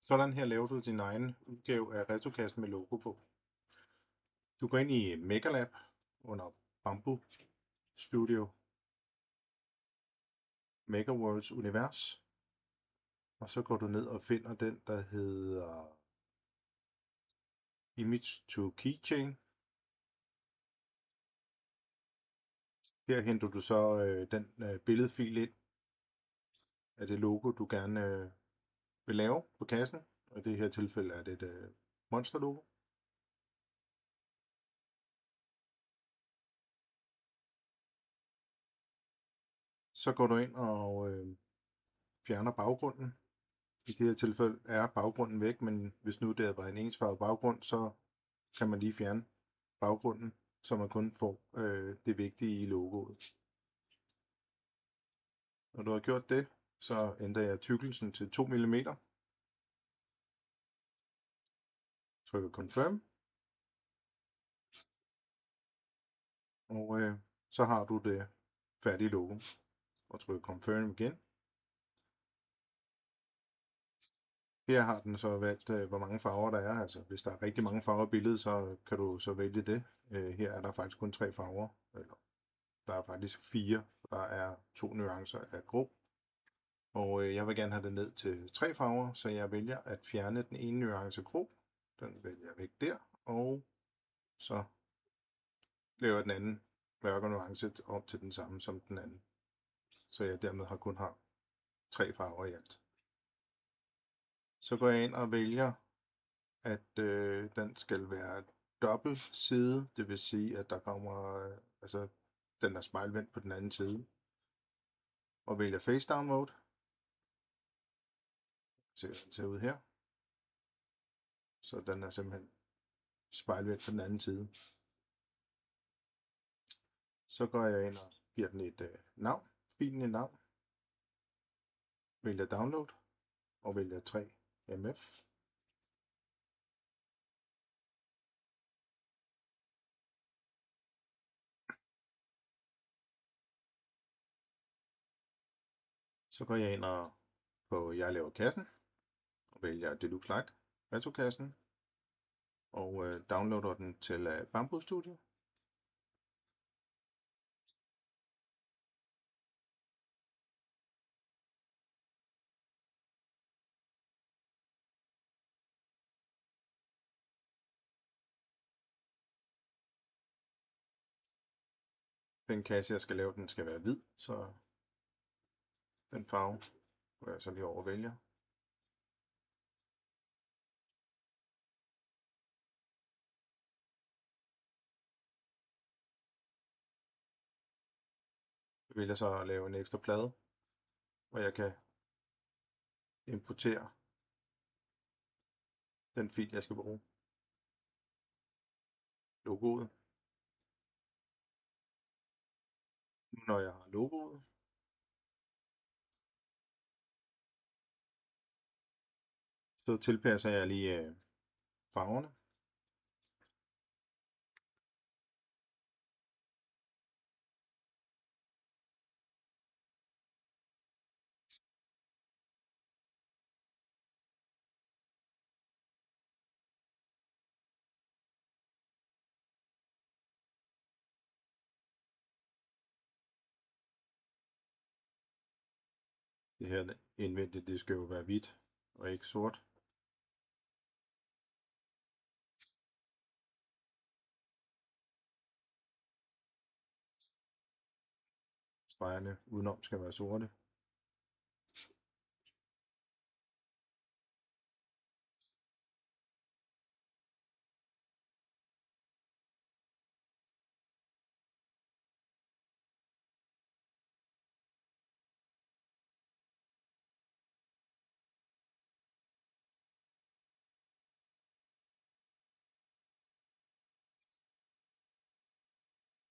Sådan her laver du din egen udgave af Retrokassen med logo på. Du går ind i Megalab under Bamboo Studio, Megaworlds univers, og så går du ned og finder den, der hedder Image to Keychain. Her henter du så den billedfil ind af det logo, du gerne vil lave på kassen. Og i det her tilfælde er det et monsterlogo. Så går du ind og fjerner baggrunden. I det her tilfælde er baggrunden væk, men hvis nu det var en ensfarvet baggrund, så kan man lige fjerne baggrunden, så man kun får det vigtige i logoet. Når du har gjort det, så ændrer jeg tykkelsen til 2 mm. Trykker Confirm. Og så har du det færdige logo. Og trykker Confirm igen. Her har den så valgt, hvor mange farver der er. Altså hvis der er rigtig mange farver i billedet, så kan du så vælge det. Her er der faktisk kun 3 farver. Eller, der er faktisk 4. Der er 2 nuancer af grå. Og jeg vil gerne have det ned til 3 farver, så jeg vælger at fjerne den ene nuance grå. Den vælger jeg væk der. Og så laver den anden mørke nuance om til den samme som den anden. Så jeg dermed kun har 3 farver i alt. Så går jeg ind og vælger, at den skal være dobbelt side. Det vil sige, at der kommer, den er spejlvendt på den anden side. Og vælger face down mode. Så den ser ud her. Så den er simpelthen spejlvendt på den anden side. Så går jeg ind og giver den et navn, filen et navn. Vælger download og vælger 3MF. Så går jeg ind og på jeg laver kassen og vælger Deluxe Light Retrokassen og downloader den til Bamboo Studio. Den kasse jeg skal lave, den skal være hvid, så den farve går jeg så lige over og vælger. Jeg vælger så at lave en ekstra plade, hvor jeg kan importere den fil jeg skal bruge. Logoet. Nu når jeg har logoet, så tilpasser jeg lige farverne. Det her indvendigt, det skal jo være hvidt og ikke sort. Stregerne udenom skal være sorte.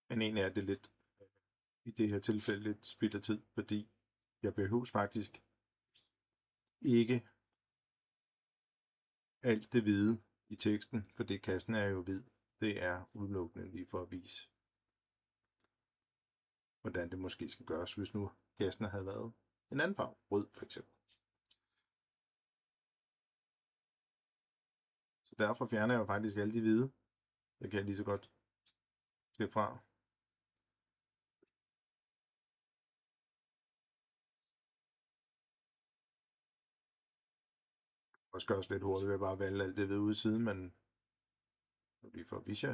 Men egentlig er det lidt, i det her tilfælde, lidt spild af tid, fordi jeg behøves faktisk ikke alt det hvide i teksten, fordi kassen er jo hvid. Det er udelukkende lige for at vise, hvordan det måske skal gøres, hvis nu kassen havde været en anden farve, rød for eksempel. Så derfor fjerner jeg jo faktisk alle de hvide. Det kan jeg lige så godt slippe fra. Og skal også lidt hurtigt ved at bare vælge alt det ved ude siden, men nu lige for Visha.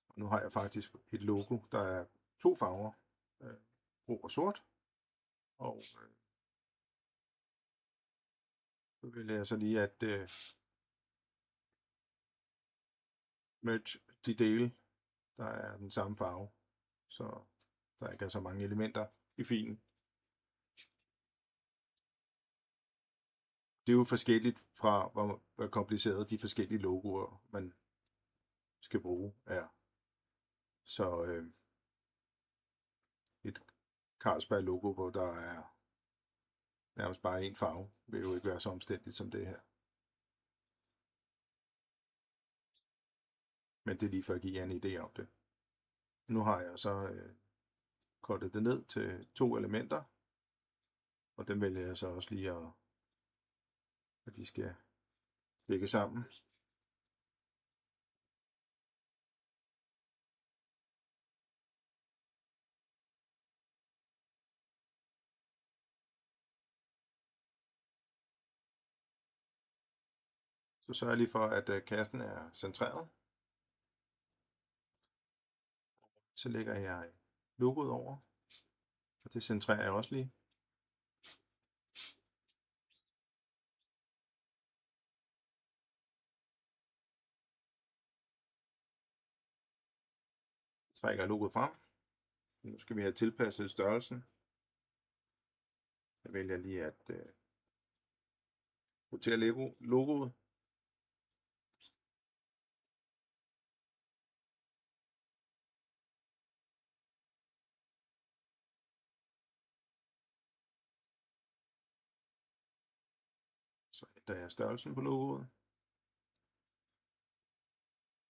Og nu har jeg faktisk et logo, der er 2 farver, grå og sort. Og så vil jeg så lige at merge de dele, der er den samme farve, så der ikke er så mange elementer i filen. Det er jo forskelligt fra, hvor kompliceret de forskellige logoer, man skal bruge, er. Så et Carlsberg-logo, hvor der er nærmest bare en farve, vil jo ikke være så omstændigt som det her. Men det er lige for at give jer en idé om det. Nu har jeg så kortet det ned til 2 elementer, og dem vælger jeg så også lige at de skal lægge sammen. Så sørger jeg lige for, at kassen er centreret. Så lægger jeg logoet over, og det centrerer jeg også lige. Så trækker jeg logoet frem. Nu skal vi have tilpasset størrelsen. Jeg vælger lige at rotere logoet. Så ændrer jeg størrelsen på logoet,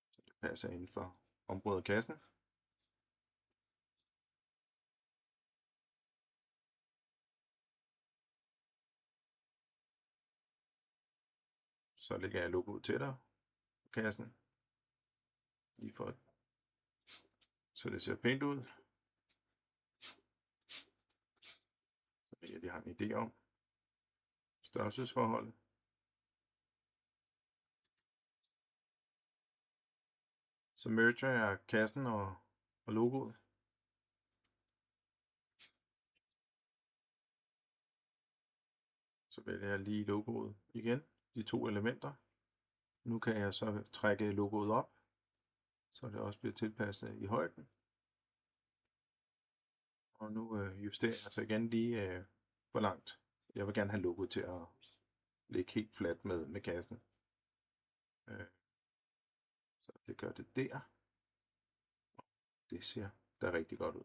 så det passer inden for området af kassen. Så lægger jeg logoet tættere på kassen, lige for så det ser pænt ud. Så jeg lige har en idé om størrelsesforholdet. Så merger jeg kassen og logoet. Så vælger jeg lige logoet igen, de 2 elementer. Nu kan jeg så trække logoet op, så det også bliver tilpasset i højden. Og nu justerer jeg så igen lige hvor langt. Jeg vil gerne have logoet til at ligge helt fladt med kassen. Så det gør det der. Det ser da rigtig godt ud.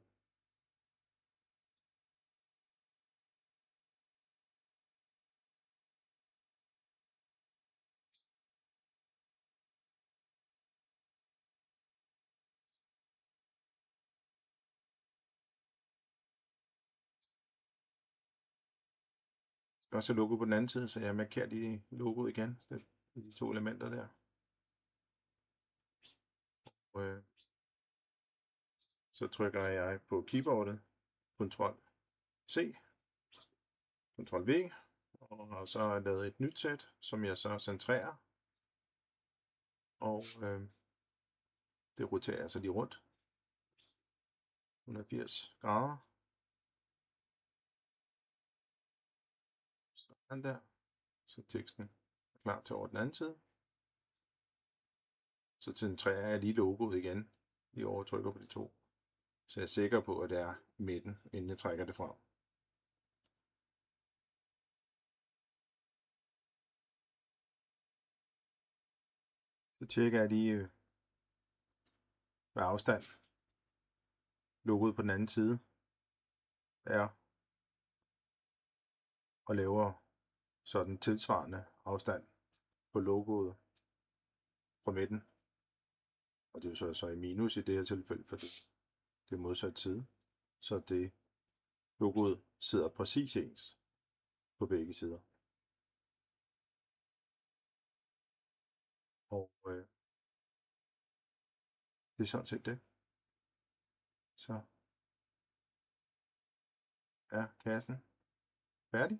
Jeg skal også have logo på den anden side, så jeg markerer lige logoet igen. De 2 elementer der. Og, så trykker jeg på keyboardet, Ctrl C, Ctrl V, og har så lavet et nyt sæt, som jeg så centrerer. Og det roterer jeg så lige rundt 180 grader. Sådan der. Så teksten er klar til over den anden side. Så centrerer jeg lige logoet igen. Lige overtrykker på de 2. Så jeg er sikker på, at det er midten, inden jeg trækker det frem. Så tjekker jeg lige hvad afstand logoet på den anden side er, og laver sådan tilsvarende afstand på logoet fra midten. Og det er jo så i minus i det her tilfælde, for det er modsat side. Så det logoet sidder præcis ens på begge sider. Og det er sådan set det. Så er kassen færdig,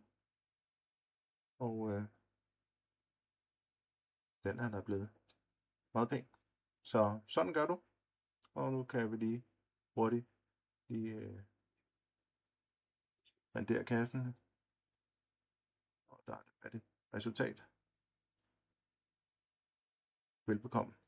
og den er der blevet meget pæn. Så sådan gør du, og nu kan vi lige hurtigt rendere kassen, og der er det resultat. Velbekomme.